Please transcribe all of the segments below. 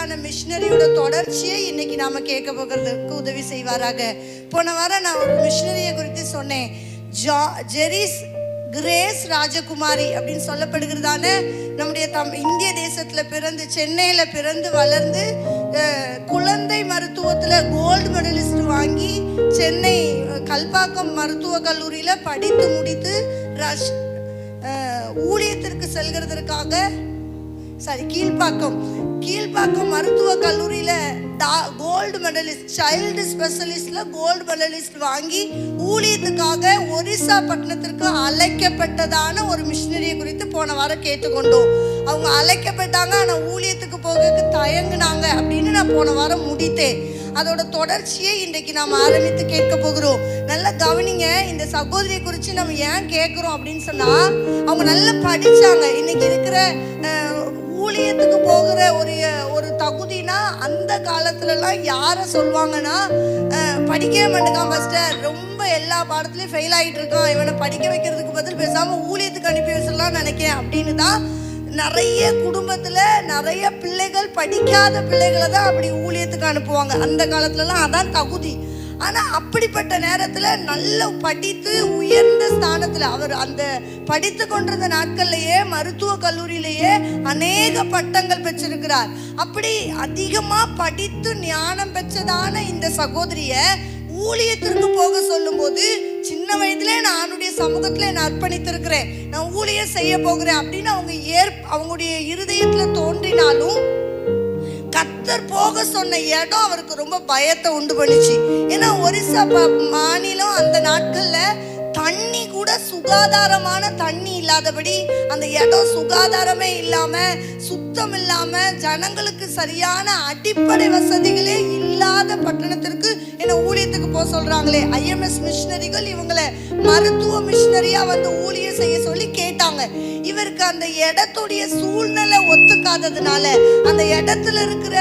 குறித்தான மிஷினரியோட தொடர்ச்சியை இன்னைக்கு நாம கேட்க போகிறதுக்கு உதவி செய்வாராக. போன வாரம் நான் ஒரு மிஷினரியை குறித்து சொன்னேன். ஜெரிஸ் கிரேஸ் ராஜகுமாரி அப்படின்னு சொல்லப்படுகிறதான நம்முடைய இந்திய தேசத்துல பிறந்து சென்னையில பிறந்து வளர்ந்து குழந்தை மருத்துவத்துல கோல்டு மெடலிஸ்ட் வாங்கி சென்னை கல்பாக்கம் மருத்துவ கல்லூரியில படித்து முடித்து ஊழியத்திற்கு செல்கிறதற்காக கீழ்பாக்கம் மருத்துவ கல்லூரியில கோல்டு மெடலிஸ்ட் சைல்டு ஸ்பெஷலிஸ்ட்ல கோல்டு மெடலிஸ்ட் வாங்கி ஊழியத்துக்காக ஒரிசா பட்டணத்திற்கு அழைக்கப்பட்டதான ஒரு மிஷினரியை குறித்து போன வாரம் கேட்டுக்கொண்டோம். அவங்க அழைக்கப்பட்டாங்க, ஆனால் ஊழியத்துக்கு போகிறதுக்கு தயங்குனாங்க அப்படின்னு நான் போன வாரம் முடித்தேன். அதோட தொடர்ச்சியை இன்றைக்கு நாம் ஆரம்பித்து கேட்க போகிறோம். நல்லா கவனிங்க. இந்த சகோதரியை குறித்து நம்ம ஏன் கேட்குறோம் அப்படின்னு சொன்னா, அவங்க நல்லா படிச்சாங்க. இன்னைக்கு இருக்கிற ஊழியத்துக்கு போகிற ஒரு தகுதினா அந்த காலத்துலலாம் யாரை சொல்லுவாங்கன்னா, படிக்கவே மாட்டேங்கான் பாஸ்டர், ரொம்ப எல்லா பாடத்துலையும் ஃபெயில் ஆகிட்டு இருக்கான், இவனை படிக்க வைக்கிறதுக்கு பதில் பேசாமல் ஊழியத்துக்கு அனுப்பி வச்சிடலாம் நினைக்கிறேன் அப்படின்னு தான் நிறைய குடும்பத்தில் நிறைய பிள்ளைகள் படிக்காத பிள்ளைகளை தான் அப்படி ஊழியத்துக்கு அனுப்புவாங்க. அந்த காலத்துலலாம் அதான் தகுதி. ஆனால் அப்படிப்பட்ட நேரத்தில் நல்ல படித்து உயர்ந்த ஸ்தானத்தில் அவர் அந்த படித்து கொண்டிருந்த நாட்கள்லேயே மருத்துவ கல்லூரியிலேயே அநேக பட்டங்கள் பெற்றிருக்கிறார். அப்படி அதிகமாக படித்து ஞானம் பெற்றதான இந்த சகோதரியை ஊழியத்திற்கு போக சொல்லும் போது, சின்ன வயதிலே நான் அவனுடைய சமூகத்தில் நான் அர்ப்பணித்திருக்கிறேன், நான் ஊழியம் செய்ய போகிறேன் அப்படின்னு அவங்களுடைய இருதயத்துல தோன்றினாலும் கர்த்தர் போக சொன்ன இடம் அவருக்கு ரொம்ப பயத்தை உண்டு பண்ணிச்சு. ஏன்னா ஒரிசா மாநிலம் அந்த நாட்கள்ல தண்ணி கூட சுகாதாரமான தண்ணி இல்லாதபடி, அந்த இடம் சுகாதாரமே இல்லாம சுத்தம் இல்லாம ஜனங்களுக்கு சரியான அடிப்படை வசதிகளே இல்லாத பட்டணத்திற்கு என்ன ஊழியத்துக்கு போக சொல்றாங்களே. IMS மிஷினரிகள் இவங்களை மருத்துவ மிஷினரியா வந்து ஊழியம் செய்ய சொல்லி கேட்டாங்க. இவருக்கு அந்த இடத்துடைய சூழ்நிலை ஒத்துக்காததுனால, அந்த இடத்துல இருக்கிற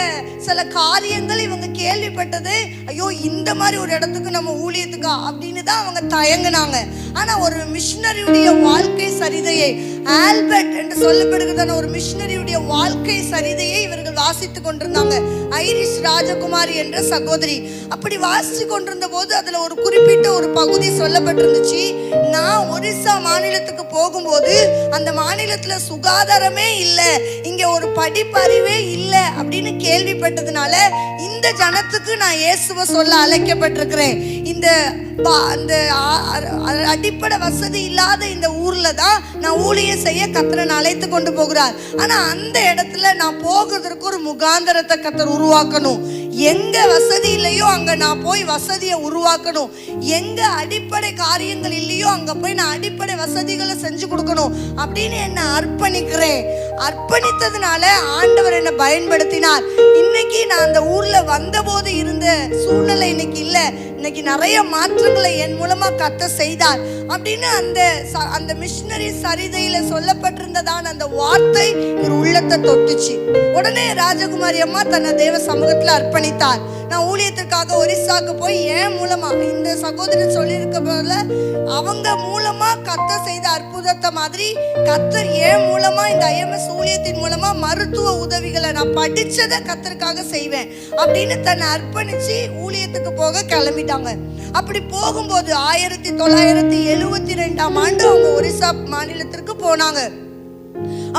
சில காரியங்கள் இவங்க கேள்விப்பட்டது, ஐயோ இந்த மாதிரி ஒரு இடத்துக்கு நம்ம ஊழியத்துக்கா அப்படின்னு தான் அவங்க தயங்குனாங்க. ஆனா ஒரு மிஷினரியுடைய வாழ்க்கை சரிதையை, ஆல்பர்ட் என்று சொல்லப்படுகிறதான ஒரு மிஷினரியுடைய வாழ்க்கை சரிதையை இவர்கள் வாசித்து கொண்டிருந்தாங்க. ஐரிஷ் ராஜகுமாரி என்ற சகோதரி அப்படி வாசித்து கொண்டிருந்த போது அதுல ஒரு குறிப்பிட்ட ஒரு பகுதி சொல்லப்பட்டிருந்துச்சு. நான் ஒரிசா மாநிலத்துக்கு போகும்போது அந்த மாநிலத்துல சுகாதாரமே இல்லை, இங்க ஒரு படிப்பறிவே இல்லை அப்படின்னு கேள்விப்பட்டதுனால இந்த ஜனத்துக்கு நான் இயேசுவை சொல்ல அழைக்கப்பட்டிருக்கிறேன். இந்த அடிப்படை வசதி இல்லாத இந்த ஊர்ல தான் நான் ஊழியம் செய்ய கர்த்தரை அழைத்து கொண்டு போகிறார். ஆனா அந்த இடத்துல நான் போகிறதுக்கு ஒரு முகாந்தரத்தை கர்த்தர் உருவாக்கணும். எங்க வசதி இல்லையோ அங்க நான் போய் வசதியை உருவாக்கணும். எங்க அடிப்படை காரியங்கள் இல்லையோ அங்க போய் நான் அடிப்படை வசதிகளை செஞ்சு கொடுக்கணும் அப்படின்னு என்ன அர்ப்பணிக்கிறேன். அர்ப்பணித்ததுனால ஆண்டவர் என்னை பயன்படுத்தினார். இன்னைக்கு நான் அந்த ஊர்ல வந்த போது இருந்த சூழ்நிலை இன்னைக்கு இல்லை. இன்னைக்கு நிறைய மாற்றங்களை என் மூலமா கர்த்தர் செய்தார் அப்படின்னு அந்த மிஷினரி சரிதையில சொல்லப்பட்டிருந்ததான அந்த வார்த்தை ஒரு உள்ளத்தை தொட்டுச்சு. உடனே ராஜகுமாரி அம்மா தன்னை தேவ சமூகத்துல அர்ப்பணித்தார். நான் ஊழியத்திற்காக ஒரிசாக்கு போய் என் மூலமா, இந்த சகோதரர் சொல்லியிருக்க போல அவங்க மூலமா கர்த்தர் செய்த அற்புதத்தை மாதிரி கர்த்தர் என் மூலமா இந்த IMS ஊழியத்தின் மூலமா மருத்துவ உதவிகளை நான் படிச்சதை கர்த்தருக்காக செய்வேன் அப்படின்னு தன்னை அர்ப்பணிச்சு ஊழியத்துக்கு போக கிளம்பிட்டாங்க. அப்படி போகும்போது 1972 ஆண்டு அவங்க ஒரிசா மாநிலத்திற்கு போனாங்க.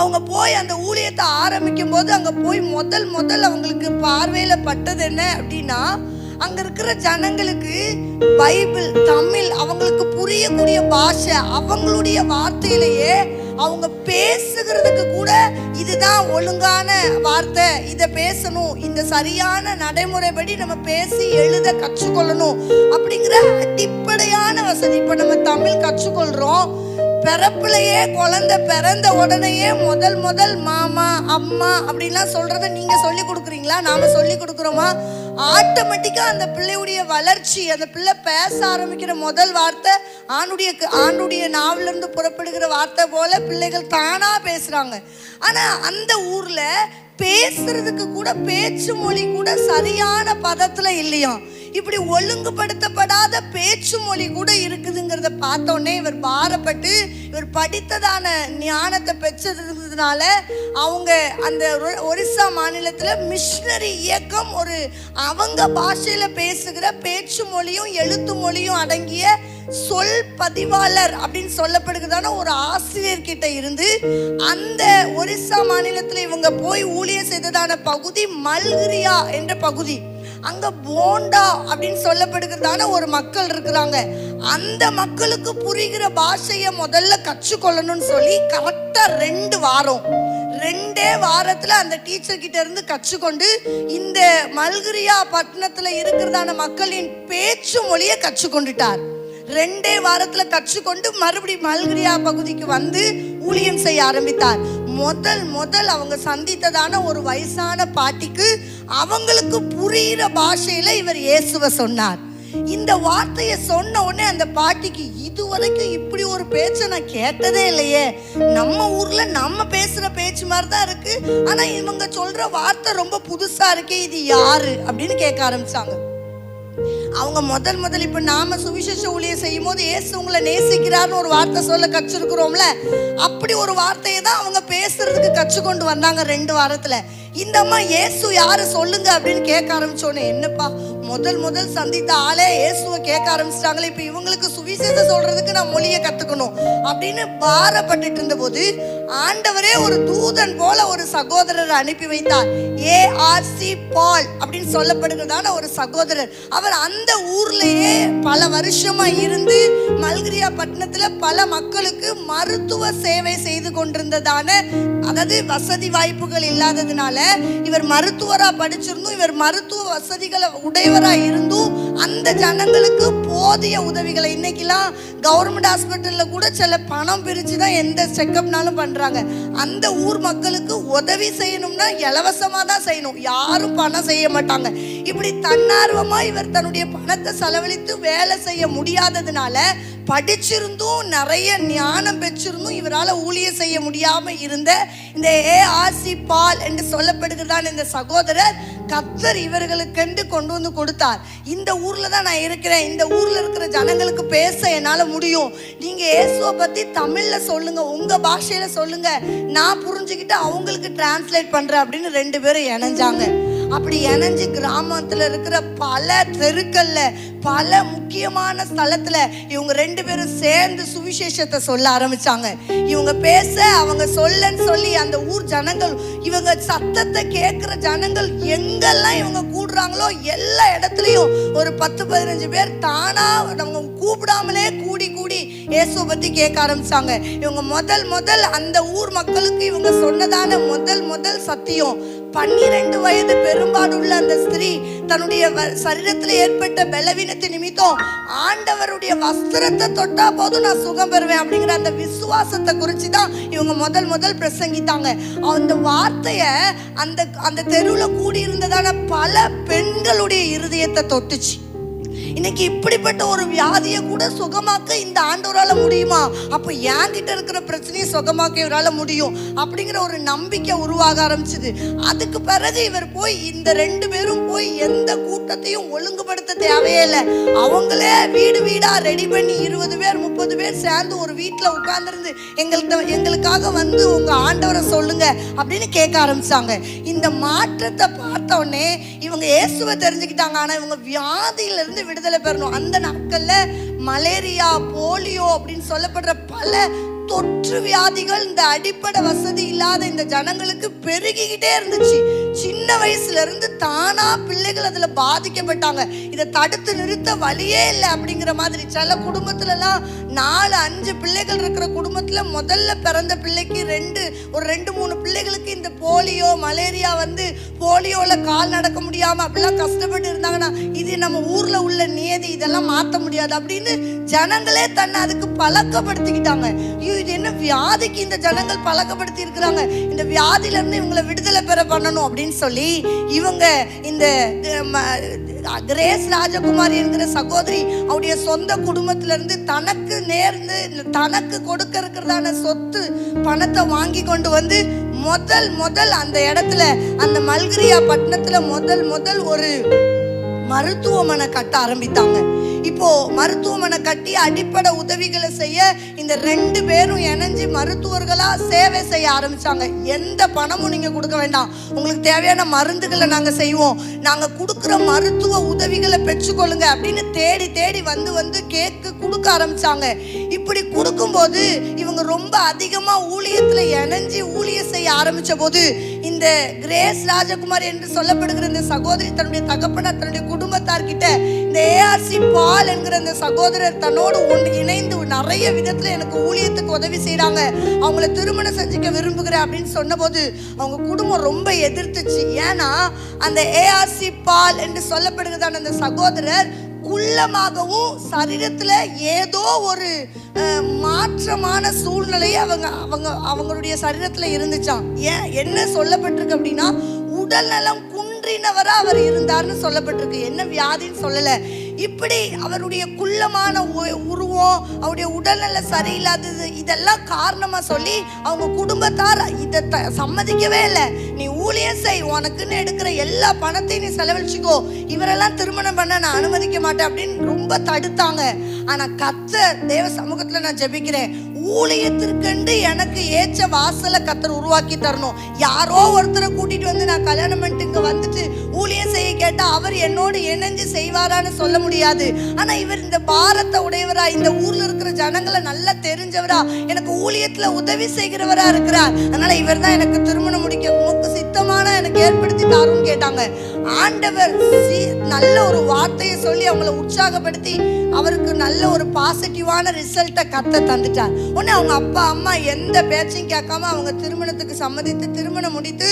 அவங்க போய் அந்த ஊழியத்தை ஆரம்பிக்கும் போது அங்க போய் முதல் அவங்களுக்கு பார்வையில பட்டது என்ன அப்படின்னா, அங்க இருக்கிற ஜனங்களுக்கு பைபிள் தமிழ் அவங்களுக்கு புரியக்கூடிய பாஷை, அவங்களுடைய வார்த்தையிலேயே அவங்க பேசுகிறதுக்கு கூட இதுதான் ஒழுங்கான வார்த்தை, இதை பேசணும், இந்த சரியான நடைமுறைப்படி நம்ம பேசி எழுத கற்றுக்கொள்ளணும் அப்படிங்கிற அடிப்படையான வசதி. இப்ப நம்ம தமிழ் கற்றுக்கொள்றோம், பிறப்புலையே குழந்தை பிறந்த உடனேயே முதல் மாமா அம்மா அப்படின்லாம் சொல்றத நீங்க சொல்லி கொடுக்குறீங்களா? நாம சொல்லி கொடுக்குறோமா? ஆட்டோமேட்டிக்கா அந்த பிள்ளையுடைய வளர்ச்சி, அந்த பிள்ளை பேச ஆரம்பிக்கிற முதல் வார்த்தை ஆணுடைய நாவிலிருந்து புறப்படுகிற வார்த்தை போல பிள்ளைகள் தானா பேசுறாங்க. ஆனா அந்த ஊர்ல பேசுறதுக்கு கூட பேச்சு மொழி கூட சரியான பதத்துல இல்லையா. இப்படி ஒழுங்குபடுத்தப்படாத பேச்சு மொழி கூட இருக்குதுங்கிறத பார்த்தோன்னே இவர் பாரப்பட்டு, இவர் படித்ததான ஞானத்தை பெற்றதுனால அவங்க அந்த ஒரிசா மாநிலத்துல மிஷனரி இயக்கம் ஒரு அவங்க பாஷையில பேசுகிற பேச்சு மொழியும் எழுத்து மொழியும் அடங்கிய சொல் பதிவாளர் அப்படின்னு சொல்லப்படுகிறதான ஒரு ஆசிரியர் கிட்ட இருந்து அந்த ஒரிசா மாநிலத்துல இவங்க போய் ஊழியம் செய்ததான பகுதி மல்கிரியா என்ற பகுதி. அங்க போண்டா அப்படின்னு சொல்லப்படுகிறதான ஒரு மக்கள் இருக்கிறாங்க. அந்த மக்களுக்கு புரிகிற பாஷையை முதல்ல கற்றுக்கொள்ளணும்னு சொல்லி கரெக்டா 2 வாரம் 2 வாரத்துல அந்த டீச்சர் கிட்ட இருந்து கற்றுக்கொண்டு இந்த மல்கிரியா பட்டணத்துல இருக்கிறதான மக்களின் பேச்சு மொழியை கற்றுக்கொண்டுட்டார். 2 வாரத்துல கற்றுக்கொண்டு மறுபடியும் மல்கிரியா பகுதிக்கு வந்து ஊழியம் செய்ய ஆரம்பித்தார். முதல் அவங்க சந்தித்ததான ஒரு வயசான பாட்டிக்கு அவங்களுக்கு புரிகிற பாஷையில இவர் இயேசுவை சொன்னார். இந்த வார்த்தையை சொன்ன உடனே அந்த பாட்டிக்கு, இதுவரைக்கும் இப்படி ஒரு பேச்சை நான் கேட்டதே இல்லையே, நம்ம ஊர்ல நம்ம பேசுற பேச்சு மாதிரி தான் இருக்கு, ஆனா இவங்க சொல்ற வார்த்தை ரொம்ப புதுசா இருக்கே, இது யாரு அப்படின்னு கேட்க ஆரம்பிச்சாங்க. அவங்க முதல் இப்ப நாம சுவிசேஷ ஊழியம் செய்யும் போது இயேசு உங்களை நேசிக்கிறார்னு ஒரு வார்த்தை சொல்ல கற்றுருக்கிறோம்ல, அப்படி ஒரு வார்த்தையை தான் அவங்க பேசுறதுக்கு கற்றுக்கொண்டு வந்தாங்க 2 வாரத்துல. இந்த அம்மா இயேசு யாரு சொல்லுங்க அப்படின்னு கேட்க ஆரம்பிச்சோன்னே, என்னப்பா முதல் சந்தித்த ஆளே இயேசுவை கேட்க ஆரம்பிச்சிட்டாங்களே, இப்ப இவங்களுக்கு சுவிசேஷம் சொல்றதுக்கு நான் மொழியை கத்துக்கணும் அப்படின்னு பாரப்பட்டு இருந்த போது ஆண்டவரே ஒரு தூதன் போல ஒரு சகோதரரை அனுப்பி வைத்தார். ஏஆர்சி பால் அப்படின்னு சொல்லப்படுகிறதான ஒரு சகோதரர். அவர் அந்த ஊர்லயே பல வருஷமா இருந்து மல்கிரியா பட்டணத்துல பல மக்களுக்கு மருத்துவ சேவை செய்து கொண்டிருந்ததான, அதாவது வசதி வாய்ப்புகள் இல்லாததுனால இவர் மருத்துவரா படிச்சிருந்தும் இவர் மருத்துவ வசதிகளை உடையவரா இருந்தும் அந்த ஜனங்களுக்கு போதிய உதவிகளை, இன்னைக்கெல்லாம் கவர்மெண்ட் ஹாஸ்பிட்டல்ல கூட சில பணம் பிரிச்சுதான் எந்த செக்கப்னாலும் பண்றாங்க. அந்த ஊர் மக்களுக்கு உதவி செய்யணும்னா இலவசமா தான் செய்யணும், யாரும் பணம் செய்ய மாட்டாங்க. இப்படி தன்னார்வமா இவர் தன்னுடைய பணத்தை செலவழித்து வேலை செய்ய முடியாததுனால, படிச்சிருந்தும் நிறைய ஞானம் பெற்றிருந்தும் இவரால் ஊழியம் செய்ய முடியாம இருந்த இந்த ஏஆர்சி பால் என்று சொல்லப்படுகிறதான இந்த சகோதரர் கர்த்தர் இவர்களுக்கென்று கொண்டு வந்து கொடுத்தார். இந்த ஊர்ல தான் நான் இருக்கிறேன், இந்த ஊர்ல இருக்கிற ஜனங்களுக்கு பேச என்னால முடியும், நீங்க இயேசுவை பத்தி தமிழ்ல சொல்லுங்க, உங்க பாஷையில சொல்லுங்க, நான் புரிஞ்சுக்கிட்டு அவங்களுக்கு டிரான்ஸ்லேட் பண்றேன் அப்படின்னு 2 பேரும் இணைஞ்சாங்க. அப்படி இணைஞ்சு கிராமத்துல இருக்கிற பல தெருக்கள்ல பல முக்கியமான ஸ்தலத்துல இவங்க 2 பேரும் சேர்ந்து சுவிசேஷத்தை சொல்ல ஆரம்பிச்சாங்க. இவங்க பேச அவங்க சொல்லன்னு சொல்லி அந்த ஊர் ஜனங்கள், இவங்க சத்தத்தை கேட்கிற ஜனங்கள் எங்கெல்லாம் இவங்க கூடுறாங்களோ எல்லா இடத்துலயும் ஒரு 10-15 பேர் தானா அவங்க கூப்பிடாமலே கூடி இயேசுவை பத்தி கேட்க ஆரம்பிச்சாங்க. இவங்க முதல் அந்த ஊர் மக்களுக்கு இவங்க சொன்னதான முதல் சத்தியம், 12 வயது பெரும்பாடுள்ள அந்த ஸ்திரீ தன்னுடைய சரீரத்தில் ஏற்பட்ட பலவீனத்தை நிமித்தம் ஆண்டவருடைய வஸ்திரத்தை தொட்டா போதும் நான் சுகம் பெறுவேன் அப்படிங்கிற அந்த விசுவாசத்தை குறித்து தான் இவங்க முதல் பிரசங்கித்தாங்க. அந்த வார்த்தைய அந்த தெருவுல கூடி இருந்ததான பல பெண்களுடைய இருதயத்தை தொட்டுச்சு. இன்னைக்கு இப்படிப்பட்ட ஒரு வியாதியை கூட சுகமாக்க இந்த ஆண்டவரால முடியுமா, அப்ப என்கிட்ட இருக்கிற பிரச்சனையை சுகமாக்க இவரால முடியும் அப்படிங்கிற ஒரு நம்பிக்கை உருவாக ஆரம்பிச்சது. அதுக்கு பிறகு இவர் போய் இந்த 2 பேரும் போய் எந்த கூட்டத்தையும் ஒழுங்குபடுத்த தேவையே இல்லை, அவங்களே வீடா ரெடி பண்ணி 20 பேர் 30 பேர் சேர்ந்து ஒரு வீட்டுல உட்கார்ந்துருந்து எங்களுக்காக வந்து உங்க ஆண்டவரை சொல்லுங்க அப்படின்னு கேட்க ஆரம்பிச்சாங்க. இந்த மாற்றத்தை பார்த்த உடனே இவங்க இயேசுவை தெரிஞ்சுக்கிட்டாங்க. ஆனா இவங்க வியாதியில இருந்து விடுதலை பெறணும். அந்த நாட்கள்ல மலேரியா, போலியோ அப்படின்னு சொல்லப்படுற பல தொற்று வியாதிகள் இந்த அடிப்படை வசதி இல்லாத இந்த ஜனங்களுக்கு பெருகிக்கிட்டே இருந்துச்சு. சின்ன வயசுல இருந்து தானா பிள்ளைகள் அதுல பாதிக்கப்பட்டாங்க. இதை தடுத்து நிறுத்த வழியே இல்லை அப்படிங்கிற மாதிரி சில குடும்பத்துல எல்லாம் 4-5 பிள்ளைகள் இருக்கிற குடும்பத்துல முதல்ல பிறந்த பிள்ளைக்கு 2-3 பிள்ளைகளுக்கு இந்த போலியோ மலேரியா வந்து போலியோல கால் நடக்க முடியாம அப்படிலாம் கஷ்டப்பட்டு இருந்தாங்கன்னா, இது நம்ம ஊர்ல உள்ள நியதி, இதெல்லாம் மாற்ற முடியாது அப்படின்னு ஜனங்களே தன்னை அதுக்கு பழக்கப்படுத்திக்கிட்டாங்க. இது என்ன வியாதிக்கு இந்த ஜனங்கள் பழக்கப்படுத்தி இருக்கிறாங்க, இந்த வியாதியில இருந்து இவங்களை விடுதலை பெற பண்ணணும் அப்படின்னு சொல்லி இவங்க இந்த கிரேஸ் ராஜகுமாரி என்கிற சகோதரி அவருடைய சொந்த குடும்பத்துல இருந்து தனக்கு கொடுக்க இருக்கிறதான சொத்து பணத்தை வாங்கி கொண்டு வந்து முதல் அந்த இடத்துல, அந்த மல்கிரியா பட்டணத்துல முதல் ஒரு மருத்துவமனை கட்ட ஆரம்பித்தாங்க. இப்போ மருத்துவமனை கட்டி அடிப்படை உதவிகளை செய்ய இந்த 2 பேரும் இணைஞ்சு மருத்துவர்களா சேவை செய்ய ஆரம்பிச்சாங்க. எந்த பணமும் நீங்க கொடுக்க வேண்டாம், உங்களுக்கு தேவையான மருந்துகளை நாங்க செய்வோம், நாங்க கொடுக்குற மருத்துவ உதவிகளை பெற்றுக்கொள்ளுங்க அப்படின்னு தேடி வந்து கேக்கு கொடுக்க ஆரம்பிச்சாங்க. இப்படி கொடுக்கும்போது இவங்க ரொம்ப அதிகமா ஊழியத்துல இணைஞ்சு ஊழியம் செய்ய ஆரம்பிச்ச போது இந்த கிரேஸ் ராஜகுமாரி என்று சொல்லப்படுகிற இந்த சகோதரி தன்னுடைய தகப்பனார் தன்னுடைய குடும்பத்தார்கிட்ட இந்த ஏஆர்சி பால் என்கிற இந்த சகோதரர் தன்னோடு இணைந்து நிறைய விதத்துல எனக்கு ஊழியத்துக்கு உதவி செய்யறாங்க, அவங்கள திருமணம் செஞ்சுக்க விரும்புகிறேன் அப்படின்னு சொன்னபோது அவங்க குடும்பம் ரொம்ப எதிர்த்துச்சு. ஏன்னா அந்த ஏஆர்சி பால் என்று சொல்லப்படுகிறதான அந்த சகோதரர் குள்ளமாகவும் சரீரத்துல ஏதோ ஒரு மாற்றமான சூழ்நிலையை அவங்களுடைய சரீரத்துல இருந்துச்சாம். ஏன் என்ன சொல்லப்பட்டிருக்கு அப்படின்னா, உடல் நலம் குன்றினவரா அவர் இருந்தார்னு சொல்லப்பட்டிருக்கு. என்ன வியாதின்னு சொல்லல. இப்படி அவருடைய குள்ளமான உருவம், அவருடைய உடல்நல சரியில்லாதது, இதெல்லாம் காரணமா சொல்லி அவங்க குடும்பத்தார் இதை சம்மதிக்கவே இல்லை. நீ ஊழியம் செய், உனக்குன்னு எடுக்கிற எல்லா பணத்தையும் நீ செலவழிச்சுக்கோ, இவரெல்லாம் திருமணம் பண்ண நான் அனுமதிக்க மாட்டேன் அப்படின்னு ரொம்ப தடுத்தாங்க. ஆனா கர்த்தர் தேவ சமூகத்துல நான் ஜெபிக்கிறேன், ஊழியத்திற்கென்று எனக்கு ஏற்ற வாசலை கர்த்தர் உருவாக்கி தரணும். யாரோ ஒருத்தரை கூட்டிட்டு வந்து நான் கல்யாணம் பண்ணிட்டு இங்க வந்துட்டு ஊழியம் செய்ய கேட்டா அவர் என்னோடு இணைஞ்சு செய்வாரான்னு சொல்ல முடியாது. ஆனா இவர் இந்த பாரத்தை உடையவரா, இந்த ஊர்ல இருக்கிற ஜனங்களை நல்லா தெரிஞ்சவரா, எனக்கு ஊழியத்துல உதவி செய்கிறவரா இருக்கிறார், அதனால இவர் தான் எனக்கு திருமணம் முடிக்க உனக்கு சித்தமான எனக்கு ஏற்படுத்தி தாருன்னு கேட்டாங்க. ஆண்டவர் நல்ல ஒரு வார்த்தையை சொல்லி அவங்களை உற்சாகப்படுத்தி அவருக்கு நல்ல ஒரு பாசிட்டிவான ரிசல்ட்டை கத்த தந்துட்டார். உடனே அவங்க அப்பா அம்மா எந்த பேச்சையும் கேட்காம அவங்க திருமணத்துக்கு சம்மதித்து திருமணம் முடித்து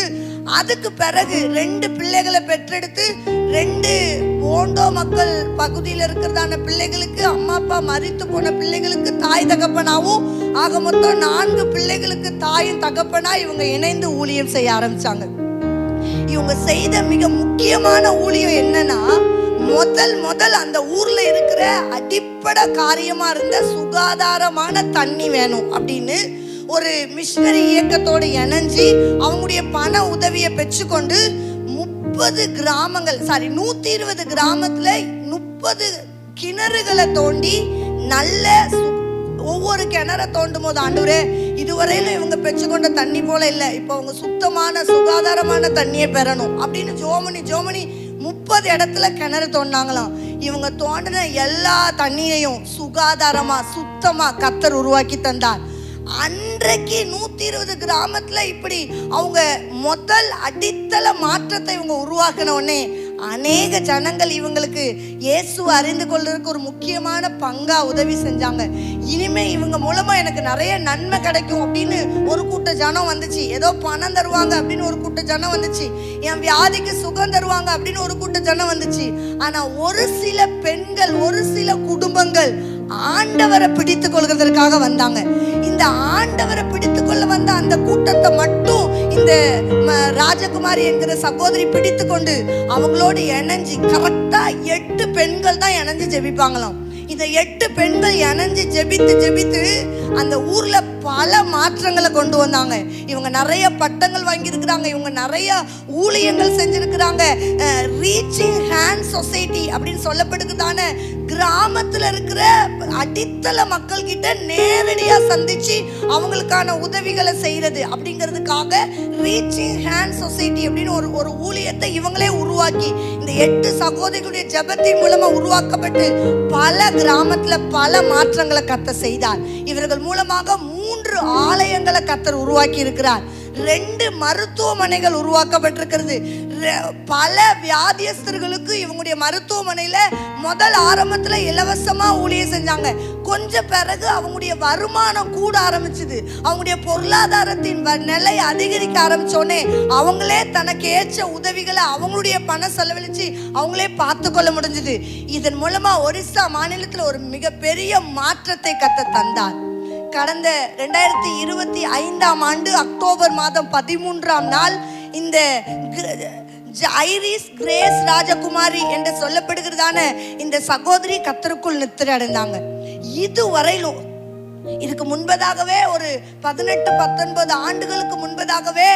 அதுக்கு பிறகு 2 பிள்ளைகளை பெற்றெடுத்து 2 போண்டோ மக்கள் பகுதியில் இருக்கிறதான பிள்ளைகளுக்கு அம்மா அப்பா மரித்து போன பிள்ளைகளுக்கு தாய் தகப்பனாவும் ஆக மொத்தம் 4 பிள்ளைகளுக்கு தாயும் தகப்பனா இவங்க இணைந்து ஊழியம் செய்ய ஆரம்பிச்சாங்க. இவங்க செய்த மிக முக்கியமான ஊழியம் என்னன்னா, முதல் அந்த ஊர்ல இருக்கிற அடிப்படை காரியமா இருந்த சுகாதாரமான தண்ணி வேணும் அப்படின்னு ஒரு மிஷனரி இயக்கத்தோடு இணைஞ்சு அவங்களுடைய பண உதவியை பெற்றுக்கொண்டு 120 கிராமத்துல 30 கிணறுகளை தோண்டி நல்ல ஒவ்வொரு கிணற தோண்டும் போது, ஆண்டவரே இதுவரையிலும் இவங்க பெற்றுக்கொண்ட தண்ணி போல இல்லை, இப்போ அவங்க சுத்தமான சுகாதாரமான தண்ணியை பெறணும் அப்படின்னு ஜோமனி 30 இடத்துல கிணறு தோண்டாங்களாம். இவங்க தோண்டின எல்லா தண்ணியையும் சுகாதாரமா சுத்தமா கர்த்தர் உருவாக்கி தந்தார். அன்றைக்கு 120 கிராமத்துல இப்படி அவங்க முதல் அடித்தள மாற்றத்தை இவங்க உருவாக்கின உடனே அநேக ஜனங்கள் இவங்களுக்கு இயேசுவை அறிந்து கொள்றதுக்கு ஒரு முக்கியமான பங்கா உதவி செஞ்சாங்க. இனிமே இவங்க மூலமா எனக்கு நிறைய நன்மை கிடைக்கும் அப்படின்னு ஒரு கூட்ட ஜனம் வந்துச்சு. ஏதோ பணம் தருவாங்க அப்படின்னு ஒரு கூட்ட ஜனம் வந்துச்சு. என் வியாதிக்கு சுகம் தருவாங்க அப்படின்னு ஒரு கூட்ட ஜனம் வந்துச்சு. ஆனா ஒரு சில பெண்கள், ஒரு சில குடும்பங்கள் ஆண்டவரை பிடித்து கொள்வதற்காக வந்தாங்க. இந்த ஆண்டவரை பிடித்து கொள்ள வந்த அந்த கூட்டத்தை மட்டும் இந்த ராஜகுமாரி என்கிற சகோதரி பிடித்து கொண்டு அவங்களோடு இணைஞ்சு கரெக்டா 8 பெண்கள் தான் இணைஞ்சு ஜெபிப்பாங்களாம். இந்த 8 பெண்கள் இணைஞ்சு ஜெபித்து அந்த ஊர்ல பல மாற்றங்களை கொண்டு வந்தாங்க. இவங்க நிறைய பட்டங்கள் வாங்கி இருக்கிறாங்க, இவங்க நிறைய ஊழியங்கள் செஞ்சிருக்கிறாங்க. ரீச்சிங் ஹேண்ட் சொசைட்டி அப்படின்னு சொல்லப்படுகிறதான கிராமத்துல இருக்கிற அடித்தள மக்கள் கிட்ட நேரடியா சந்திச்சு அவங்களுக்கான உதவிகளை செய்யறது அப்படிங்கிறதுக்காக ரீச்சிங் ஹேண்ட் சொசைட்டி அப்படின்னு ஒரு ஊழியத்தை இவங்களே உருவாக்கி இந்த 8 சகோதரிகளுடைய ஜெபத்தின் மூலமா உருவாக்கப்பட்டு பல கிராமத்துல பல மாற்றங்களை கர்த்தர் செய்தார். இவர்கள் மூலமாக 3 ஆலயங்களை கர்த்தர் உருவாக்கி இருக்கிறார். 2 மருத்துவமனைகள் உருவாக்கப்பட்டிருக்கிறது. பல வியாதியஸ்தர்களுக்கு இவங்களுடைய மருத்துவமனையில முதல் ஆரம்பத்துல இலவசமா ஊழியம் செஞ்சாங்க. கொஞ்சம் பிறகு அவங்களுடைய வருமானம் கூட ஆரம்பிச்சது. அவங்களுடைய பொருளாதாரத்தின் நிலை அதிகரிக்க ஆரம்பிச்சோடனே அவங்களே தனக்கு ஏற்ற உதவிகளை அவங்களுடைய பணம் செலவழிச்சு அவங்களே பார்த்து கொள்ள முடிஞ்சது. இதன் மூலமா ஒரிசா மாநிலத்துல ஒரு மிகப்பெரிய மாற்றத்தை கர்த்தர் தந்தார். கடந்த 2025ஆம் ஆண்டு அக்டோபர் மாதம் 13ஆம் நாள் இந்த ஐரிஸ் கிரேஸ் ராஜகுமாரி என்று சொல்லப்படுகிறதான இந்த சகோதரி கர்த்தருக்குள் நித்திரை அடைந்தாங்க. இதுவரையிலும் இதுக்கு முன்பதாகவே ஒரு 18-19 ஆண்டுகளுக்கு முன்பதாகவே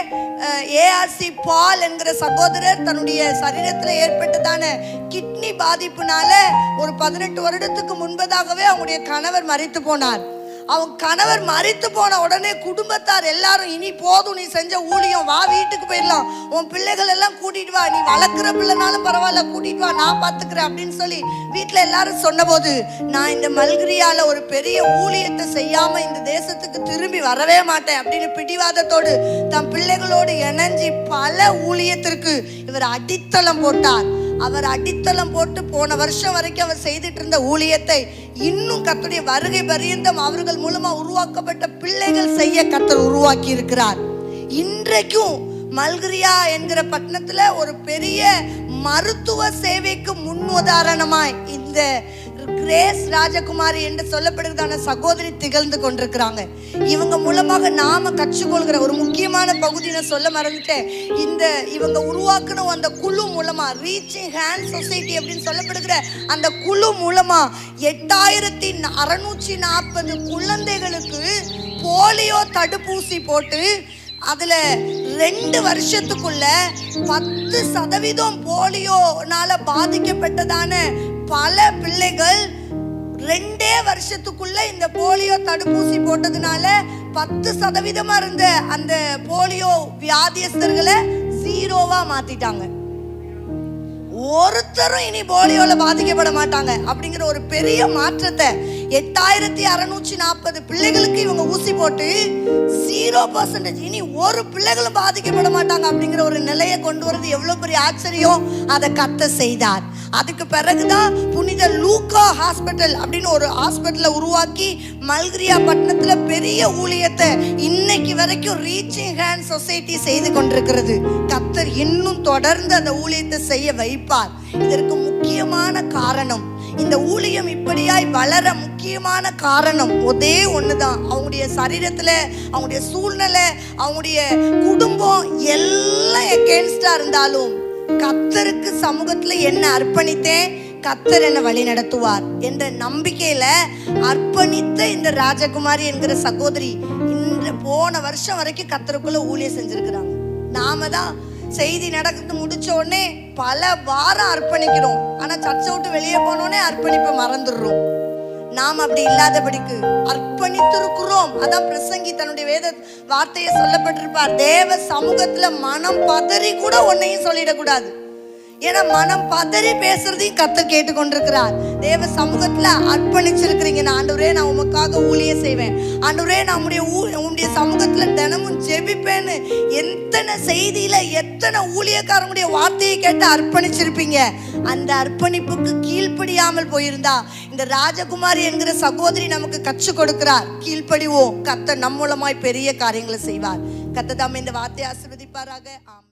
ஏஆர்சி பால் என்கிற சகோதரர் தன்னுடைய சரீரத்தில் ஏற்பட்டதான கிட்னி பாதிப்புனால ஒரு 18 வருடத்துக்கு முன்பதாகவே அவங்களுடைய கணவர் மரித்து போனார். அவங்க கணவர் மரித்து போன உடனே குடும்பத்தார் எல்லாரும், இனி போதும், நீ செஞ்ச ஊழியம், வா வீட்டுக்கு போயிடலாம், உன் பிள்ளைகள் எல்லாம் கூட்டிட்டு வா, நீ வளர்க்குற பிள்ளைனாலும் பரவாயில்ல கூட்டிட்டு வா, நான் பார்த்துக்கிறேன் அப்படின்னு சொல்லி வீட்டில் எல்லாரும் சொன்னபோது, நான் இந்த மல்கிரியால ஒரு பெரிய ஊழியத்தை செய்யாம இந்த தேசத்துக்கு திரும்பி வரவே மாட்டேன் அப்படின்னு பிடிவாதத்தோடு தன் பிள்ளைகளோடு இணைஞ்சி பல ஊழியத்திற்கு இவர் அடித்தளம் போட்டார். அவர் அடித்தளம் போட்டு போன வருஷம் வரைக்கும் அவர் செய்துட்டு இருந்த ஊழியத்தை இன்னும் கர்த்தருடைய வருகை பரியந்தம் அவர்கள் மூலமா உருவாக்கப்பட்ட பிள்ளைகள் செய்ய கர்த்தர் உருவாக்கி இருக்கிறார். இன்றைக்கும் மல்கிரியா என்கிற பட்டணத்துல ஒரு பெரிய மருத்துவ சேவைக்கு முன் உதாரணமாய் இந்த கிரேஸ் ராஜகுமாரி என்று சொல்லப்படுகிறதான சகோதரி திகழ்ந்து கொண்டிருக்கிறாங்க. இவங்க மூலமாக நாம கற்றுக்கொள்கிற ஒரு முக்கியமான பகுதி நான் சொல்ல மறந்துட்டேன். இவங்க உருவாக்குன அந்த குழு மூலமா, ரீச்சிங் ஹேண்ட் சொசைட்டி அப்படின்னு சொல்லப்படுகிற அந்த குழு மூலமா 8640 குழந்தைகளுக்கு போலியோ தடுப்பூசி போட்டு அதுல 2 வருஷத்துக்குள்ள 10% போலியோனால பாதிக்கப்பட்டதான பல பிள்ளைகள் 2 வருஷத்துக்குள்ள இந்த போலியோ தடுப்பூசி போட்டதுனால 10% இருந்த அந்த போலியோ வியாதியஸ்தர்களை 0வா மாத்திட்டாங்க. ஒருத்தரும் இனி போலியோல பாதிக்கப்பட மாட்டாங்க அப்படிங்கிற ஒரு பெரிய மாற்றத்தை 8640 பிள்ளைகளுக்கு இவங்க ஊசி போட்டு 0% இனி ஒரு பிள்ளைகளும் பாதிக்கப்பட மாட்டாங்க அப்படிங்கிற ஒரு நிலையை கொண்டு வரது எவ்வளவு பெரிய ஆச்சரியம். அதை கர்த்தர் செய்தார். அதுக்கு பிறகுதான் புனித லூக்கா ஹாஸ்பிட்டல் அப்படின்னு ஒரு ஹாஸ்பிட்டலை உருவாக்கி மல்கிரியா பட்டணத்துல பெரிய ஊழியத்தை இன்னைக்கு வரைக்கும் ரீச்சிங் ஹேண்ட் சொசைட்டி செய்து கொண்டிருக்கிறது. கர்த்தர் இன்னும் தொடர்ந்து அந்த ஊழியத்தை செய்ய வைப்பார். இதற்கு முக்கியமான காரணம், இந்த ஊழியம் இப்படியாய் வளர முக்கியமான காரணம் ஒரே ஒண்ணுதான். அவங்களுடைய சரீரத்துல, அவங்களுடைய சூழ்நிலை, அவங்களுடைய குடும்பம் எல்லாம் எகென்ஸ்டா இருந்தாலும் கர்த்தருக்கு சமூகத்துல என்ன அர்ப்பணித்தேன், கர்த்தர் என்ன வழி நடத்துவார் என்ற நம்பிக்கையில அர்ப்பணித்த இந்த ராஜகுமாரி என்கிற சகோதரி இந்த போன வருஷம் வரைக்கும் கர்த்தருக்குள்ள ஊழியம் செஞ்சிருக்கிறாங்க. நாம தான் செய்தி நடந்து முடிச்ச உடனே பல வாரம் அர்ப்பணிக்கிறோம். ஆனா சர்ச்சை விட்டு வெளியே போனோடனே அர்ப்பணிப்பை மறந்துடுறோம். நாம் அப்படி இல்லாதபடிக்கு அர்ப்பணித்திருக்கிறோம். அதான் பிரசங்கி தன்னுடைய வேத வார்த்தையை சொல்லப்பட்டிருப்பார், தேவ சமூகத்துல மனம் பதறி கூட ஒன்னையும் சொல்லிடக்கூடாது. ஏன்னா மனம் பதறி பேசுறதையும் கர்த்தர் கேட்டுக்கொண்டிருக்கிறார். தேவ சமூகத்துல அர்ப்பணிச்சிருக்கிறீங்க, ஆண்டவரே நான் உமக்காக ஊழியம் செய்வேன், ஆண்டவரே நான் உம்முடைய சமூகத்துல தினமும் ஜெபிப்பேன்னு எத்தனை செய்தியில எத்தனை ஊழியக்காரங்களுடைய வார்த்தையை கேட்டு அர்ப்பணிச்சிருப்பீங்க. அந்த அர்ப்பணிப்புக்கு கீழ்ப்படியாமல் போயிருந்தா இந்த ராஜகுமாரி என்கிற சகோதரி நமக்கு கற்றுக் கொடுக்கிறார். கீழ்ப்படிவோம், கர்த்தர் நம் மூலமாய் பெரிய காரியங்களை செய்வார். கர்த்தர் தாமே இந்த வார்த்தையை ஆசீர்வதிப்பாராக. ஆமென்.